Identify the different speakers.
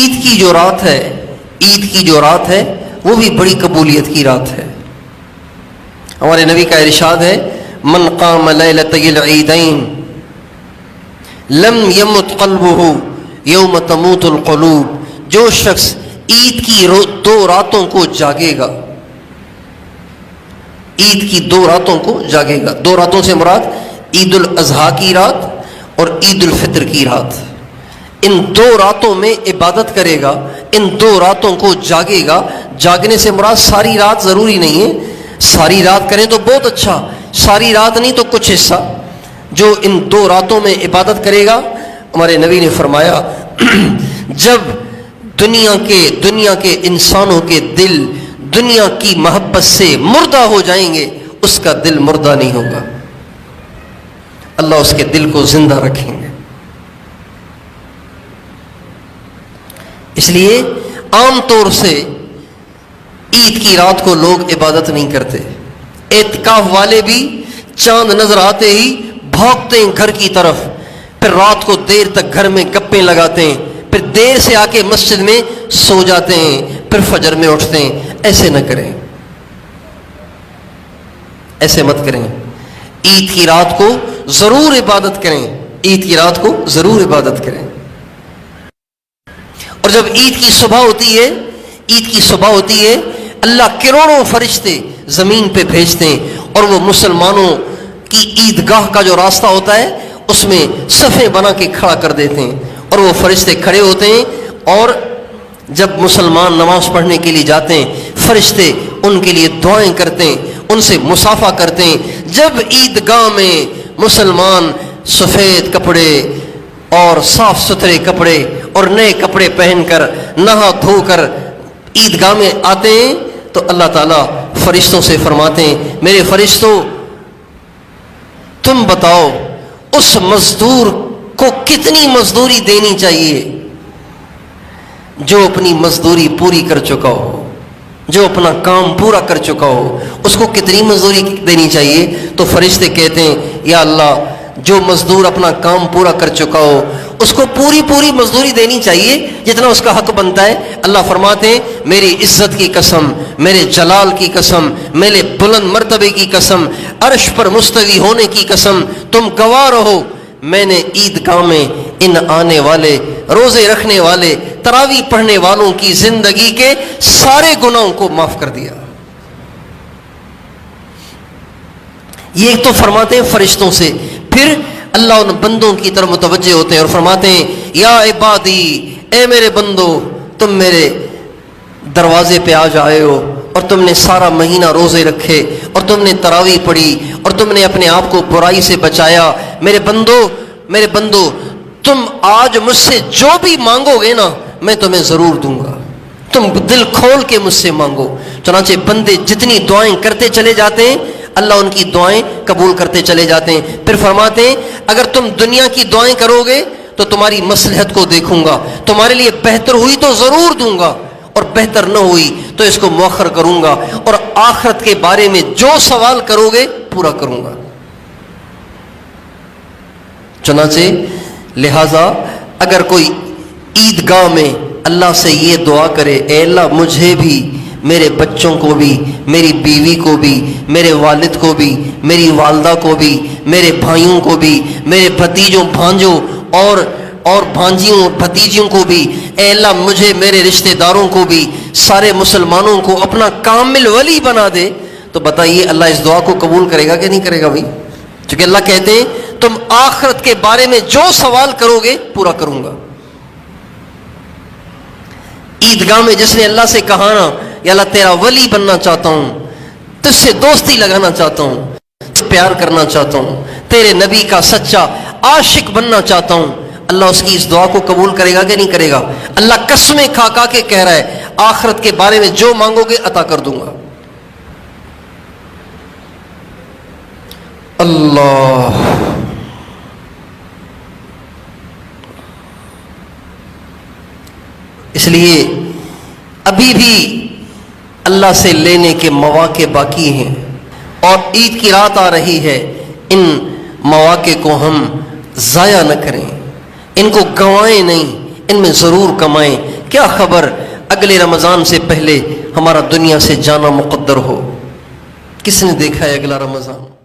Speaker 1: عید کی جو رات ہے وہ بھی بڑی قبولیت کی رات ہے. ہمارے نبی کا ارشاد ہے من قام لیلۃ العیدین لم یمت قلبہ یوم تموت القلوب. جو شخص عید کی 2 راتوں کو جاگے گا، عید کی 2 راتوں کو جاگے گا، 2 راتوں سے مراد عید الاضحیٰ کی رات اور عید الفطر کی رات. ان 2 راتوں میں عبادت کرے گا، ان 2 راتوں کو جاگے گا. جاگنے سے مراد ساری رات ضروری نہیں ہے، ساری رات کریں تو بہت اچھا، ساری رات نہیں تو کچھ حصہ. جو ان 2 راتوں میں عبادت کرے گا، ہمارے نبی نے فرمایا جب دنیا کے انسانوں کے دل دنیا کی محبت سے مردہ ہو جائیں گے، اس کا دل مردہ نہیں ہوگا، اللہ اس کے دل کو زندہ رکھیں گے. اس لیے عام طور سے عید کی رات کو لوگ عبادت نہیں کرتے. اعتکاف والے بھی چاند نظر آتے ہی بھاگتے ہیں گھر کی طرف، پھر رات کو دیر تک گھر میں گپیں لگاتے ہیں، پھر دیر سے آ کے مسجد میں سو جاتے ہیں، پھر فجر میں اٹھتے ہیں. ایسے نہ کریں، ایسے مت کریں. عید کی رات کو ضرور عبادت کریں، عید کی رات کو ضرور عبادت کریں. اور جب عید کی صبح ہوتی ہے اللہ کروڑوں فرشتے زمین پہ بھیجتے ہیں اور وہ مسلمانوں کی عیدگاہ کا جو راستہ ہوتا ہے اس میں صفیں بنا کے کھڑا کر دیتے ہیں، اور وہ فرشتے کھڑے ہوتے ہیں. اور جب مسلمان نماز پڑھنے کے لیے جاتے ہیں فرشتے ان کے لیے دعائیں کرتے ہیں، ان سے مصافحہ کرتے ہیں. جب عیدگاہ میں مسلمان سفید کپڑے اور صاف ستھرے کپڑے اور نئے کپڑے پہن کر نہا دھو کر عیدگاہ میں آتے ہیں تو اللہ تعالیٰ فرشتوں سے فرماتے ہیں میرے فرشتوں تم بتاؤ اس مزدور کو کتنی مزدوری دینی چاہیے جو اپنی مزدوری پوری کر چکا ہو، جو اپنا کام پورا کر چکا ہو، اس کو کتنی مزدوری دینی چاہیے؟ تو فرشتے کہتے ہیں یا اللہ جو مزدور اپنا کام پورا کر چکا ہو اس کو پوری مزدوری دینی چاہیے جتنا اس کا حق بنتا ہے. اللہ فرماتے ہیں میری عزت کی قسم، میرے جلال کی قسم، میرے بلند مرتبے کی قسم، عرش پر مستوی ہونے کی قسم، تم گواہ رہو میں نے عیدگاہ میں ان آنے والے روزے رکھنے والے تراویح پڑھنے والوں کی زندگی کے سارے گناہوں کو معاف کر دیا. یہ تو فرماتے ہیں فرشتوں سے. پھر اللہ ان بندوں کی طرف متوجہ ہوتے ہیں اور فرماتے ہیں یا عبادی، اے میرے بندو تم میرے دروازے پہ آ جائے ہو اور تم نے سارا مہینہ روزے رکھے اور تم نے تراویح پڑھی اور تم نے اپنے آپ کو برائی سے بچایا. میرے بندو تم آج مجھ سے جو بھی مانگو گے نا میں تمہیں ضرور دوں گا، تم دل کھول کے مجھ سے مانگو. چنانچہ بندے جتنی دعائیں کرتے چلے جاتے ہیں اللہ ان کی دعائیں قبول کرتے چلے جاتے ہیں. پھر فرماتے ہیں اگر تم دنیا کی دعائیں کرو گے تو تمہاری مصلحت کو دیکھوں گا، تمہارے لیے بہتر ہوئی تو ضرور دوں گا اور بہتر نہ ہوئی تو اس کو مؤخر کروں گا، اور آخرت کے بارے میں جو سوال کرو گے پورا کروں گا. چنانچہ لہذا اگر کوئی عیدگاہ میں اللہ سے یہ دعا کرے اے اللہ مجھے بھی، میرے بچوں کو بھی، میری بیوی کو بھی، میرے والد کو بھی، میری والدہ کو بھی، میرے بھائیوں کو بھی، میرے بھتیجوں بھانجوں اور بھانجیوں بھتیجیوں کو بھی، اے اللہ مجھے میرے رشتہ داروں کو بھی، سارے مسلمانوں کو اپنا کامل ولی بنا دے، تو بتائیے اللہ اس دعا کو قبول کرے گا کہ نہیں کرے گا بھائی؟ کیونکہ اللہ کہتے ہیں تم آخرت کے بارے میں جو سوال کرو گے پورا کروں گا. عیدگاہ میں جس نے اللہ سے کہا نا یا اللہ تیرا ولی بننا چاہتا ہوں، تجھ سے دوستی لگانا چاہتا ہوں، پیار کرنا چاہتا ہوں، تیرے نبی کا سچا عاشق بننا چاہتا ہوں، اللہ اس کی اس دعا کو قبول کرے گا کہ نہیں کرے گا؟ اللہ قسمیں کھا کے کہہ رہا ہے آخرت کے بارے میں جو مانگو گے عطا کر دوں گا. اللہ اس لیے ابھی بھی اللہ سے لینے کے مواقع باقی ہیں اور عید کی رات آ رہی ہے. ان مواقع کو ہم ضائع نہ کریں، ان کو گنوائیں نہیں، ان میں ضرور کمائیں. کیا خبر اگلے رمضان سے پہلے ہمارا دنیا سے جانا مقدر ہو؟ کس نے دیکھا ہے اگلا رمضان؟